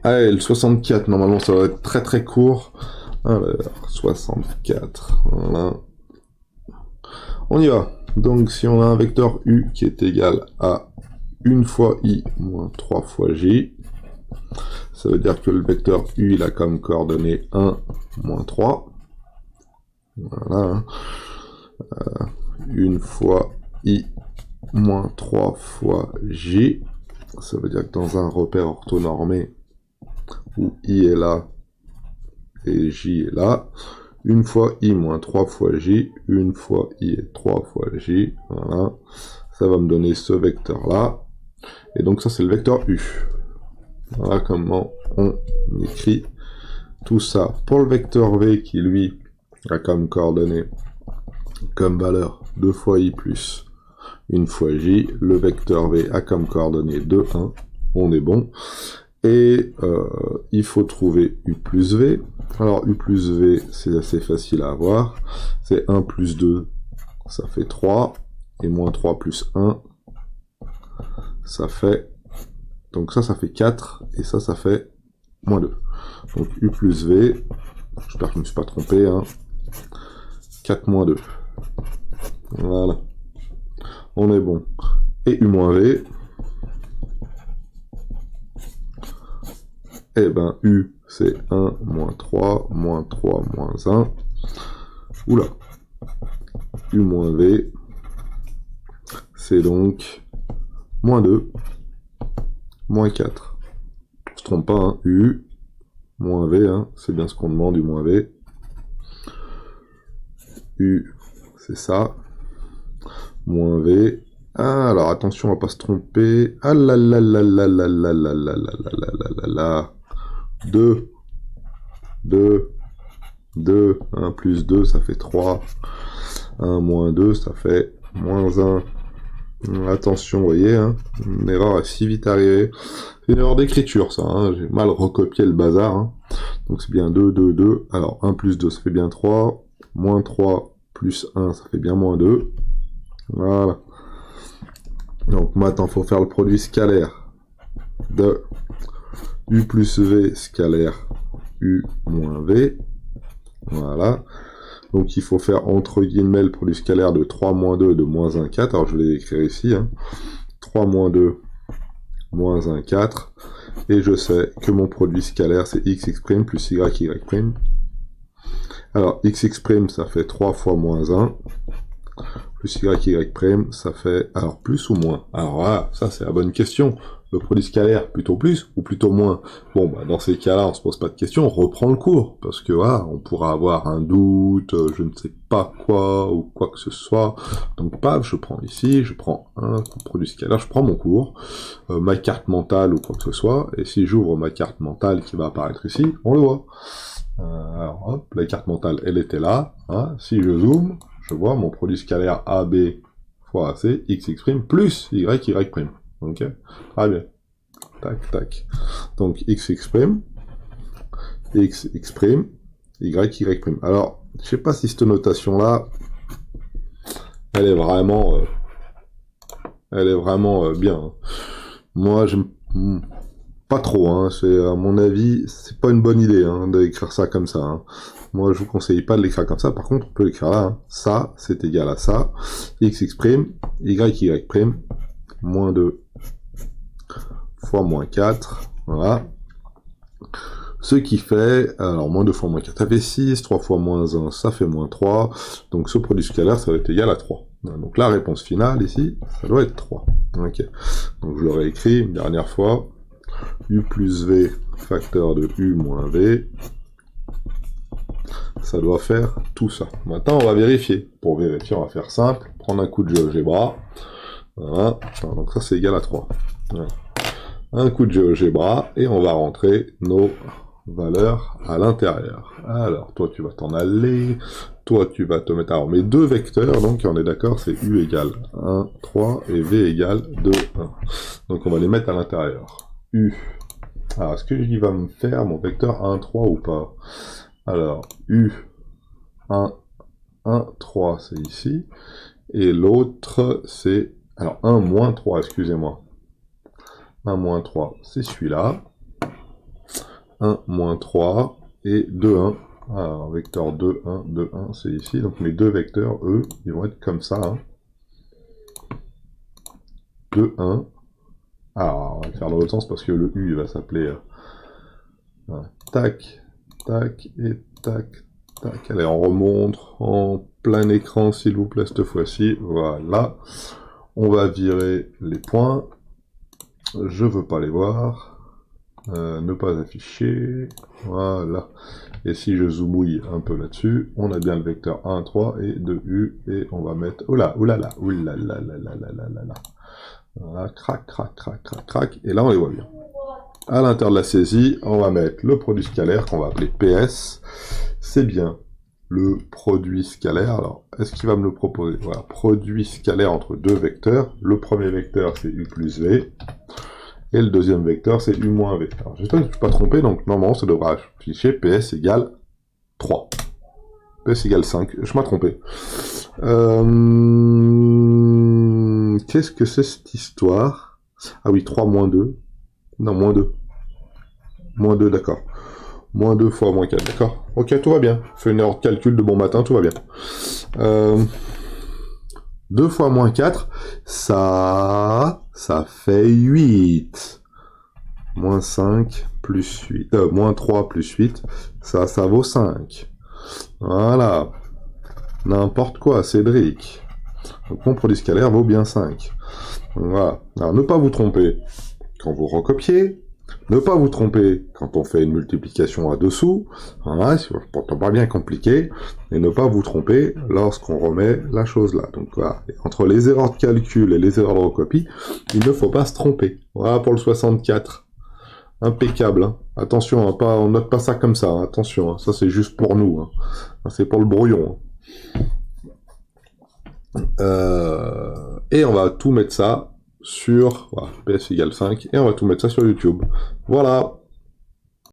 Allez, le 64, normalement ça va être très très court. Alors, 64, voilà. On y va. Donc si on a un vecteur u qui est égal à 1 fois i moins 3 fois j, ça veut dire que le vecteur u il a comme coordonnée 1 moins 3. Voilà. 1 fois i moins 3 fois j. Ça veut dire que dans un repère orthonormé où i est là et j est là, 1 fois i moins 3 fois j, 1 fois i est 3 fois j, voilà, ça va me donner ce vecteur-là, et donc ça c'est le vecteur u. Voilà comment on écrit tout ça. Pour le vecteur v qui lui a comme coordonnée, comme valeur 2 fois i plus 1 fois j, le vecteur v a comme coordonnée 2, 1, on est bon. Et il faut trouver u plus v. Alors u plus v, c'est assez facile à avoir. C'est 1 plus 2, ça fait 3. Et moins 3 plus 1, ça fait... Donc ça fait 4. Et ça fait moins 2. Donc u plus v, j'espère que je ne me suis pas trompé, hein. 4 moins 2. Voilà. On est bon. Et u moins v... Eh ben, u, c'est 1, moins 3, moins 3, moins 1. Oula. U moins v, c'est donc moins 2, moins 4. On se trompe pas, hein. U, moins v, hein. C'est bien ce qu'on demande, u moins v. U, c'est ça. Moins v. Ah, alors attention, on va pas se tromper. Ah là là là là là là là là là là là là là. 2, 2, 2, 1 plus 2, ça fait 3, 1 moins 2, ça fait moins 1. Attention, vous voyez, hein, une erreur assez vite arrivée. C'est une erreur d'écriture, ça, hein, j'ai mal recopié le bazar. Hein. Donc c'est bien 2, 2, 2. Alors 1 plus 2, ça fait bien 3. Moins 3 plus 1, ça fait bien moins 2. Voilà. Donc maintenant, il faut faire le produit scalaire de u plus v scalaire u moins v. Voilà. Donc il faut faire entre guillemets le produit scalaire de 3 moins 2 de moins 1, 4. Alors je vais l'écrire ici. Hein. 3 moins 2, moins 1, 4. Et je sais que mon produit scalaire c'est x plus y. Alors x ça fait 3 fois moins 1. Plus y, ça fait... Alors plus ou moins? Alors voilà, ça c'est la bonne question. Le produit scalaire, plutôt plus ou plutôt moins? Bon, bah, dans ces cas-là, on se pose pas de questions, on reprend le cours, parce que voilà, on pourra avoir un doute, je ne sais pas quoi, ou quoi que ce soit. Donc, paf, je prends ici, je prends un produit scalaire, je prends mon cours, ma carte mentale ou quoi que ce soit, et si j'ouvre ma carte mentale qui va apparaître ici, on le voit. Alors, hop, la carte mentale, elle était là. Hein. Si je zoome, je vois mon produit scalaire AB fois AC, x plus y. Ok, très bien. Tac, tac. Donc x, y. Alors, je sais pas si cette notation-là, elle est vraiment bien. Hein. Moi, j'aime pas trop. Hein. C'est à mon avis, c'est pas une bonne idée hein, d'écrire ça comme ça. Hein. Moi, je vous conseille pas de l'écrire comme ça. Par contre, on peut l'écrire là. Hein. Ça, c'est égal à ça. X, y, moins 2 fois moins 4. Voilà. Ce qui fait, alors moins 2 fois moins 4, ça fait 6, 3 fois moins 1, ça fait moins 3. Donc ce produit scalaire, ça va être égal à 3. Donc la réponse finale ici, ça doit être 3. Ok. Donc je l'aurais écrit une dernière fois. U plus V facteur de U moins V. Ça doit faire tout ça. Maintenant, on va vérifier. Pour vérifier, on va faire simple. Prendre un coup de GeoGebra. Voilà. Donc ça, c'est égal à 3. Voilà. Un coup de GeoGebra. Et on va rentrer nos valeurs à l'intérieur. Alors, toi, tu vas t'en aller. Toi, tu vas te mettre... Alors, mes deux vecteurs, donc, on est d'accord, c'est U égale 1, 3, et V égale 2, 1. Donc, on va les mettre à l'intérieur. U. Alors, est-ce qu'il va me faire mon vecteur 1, 3 ou pas? Alors, U, 1, 1, 3, c'est ici. Et l'autre, c'est... Alors, 1, moins 3, excusez-moi. 1, moins 3, c'est celui-là. 1, moins 3, et 2, 1. Alors, vecteur 2, 1, 2, 1, c'est ici. Donc mes deux vecteurs, eux, ils vont être comme ça. Hein. 2, 1. Alors, on va le faire dans l'autre sens parce que le U, il va s'appeler... tac, tac, et tac, tac. Allez, on remonte en plein écran, s'il vous plaît, cette fois-ci. Voilà. On va virer les points. Je veux pas les voir. Ne pas afficher. Voilà. Et si je zoomouille un peu là-dessus, on a bien le vecteur 1, 3 et 2U. Et on va mettre... Oula, oulala, oulala, là, là, là, là, là, là. Voilà, crac, crac, crac, crac, crac. Et là, on les voit bien. À l'intérieur de la saisie, on va mettre le produit scalaire qu'on va appeler PS. C'est bien le produit scalaire. Alors, est-ce qu'il va me le proposer? Voilà, produit scalaire entre deux vecteurs. Le premier vecteur, c'est U plus V. Et le deuxième vecteur, c'est U moins V. Alors, j'espère que je ne suis pas trompé, donc normalement, ça devra afficher PS égale 3. PS égale 5. Je m'ai trompé. Qu'est-ce que c'est cette histoire? Ah oui, 3 moins 2. Non, moins 2. Moins 2, d'accord. Moins 2 fois moins 4, d'accord. Ok, tout va bien. Fais une erreur de calcul de bon matin, tout va bien. 2 fois moins 4, ça fait 8. Moins 5 plus 8. Moins 3 plus 8, ça vaut 5. Voilà. N'importe quoi, Cédric. Donc mon produit scalaire vaut bien 5. Voilà. Alors ne pas vous tromper quand vous recopiez. Ne pas vous tromper quand on fait une multiplication à dessous, voilà, c'est pourtant pas bien compliqué, et ne pas vous tromper lorsqu'on remet la chose là. Donc voilà, et entre les erreurs de calcul et les erreurs de recopie, il ne faut pas se tromper. Voilà pour le 64. Impeccable, hein. Attention, hein, on note pas ça comme ça, hein. Attention, hein. Ça c'est juste pour nous, hein. C'est pour le brouillon. Hein. Et on va tout mettre ça sur voilà, PS égale 5, et on va tout mettre ça sur YouTube. Voilà.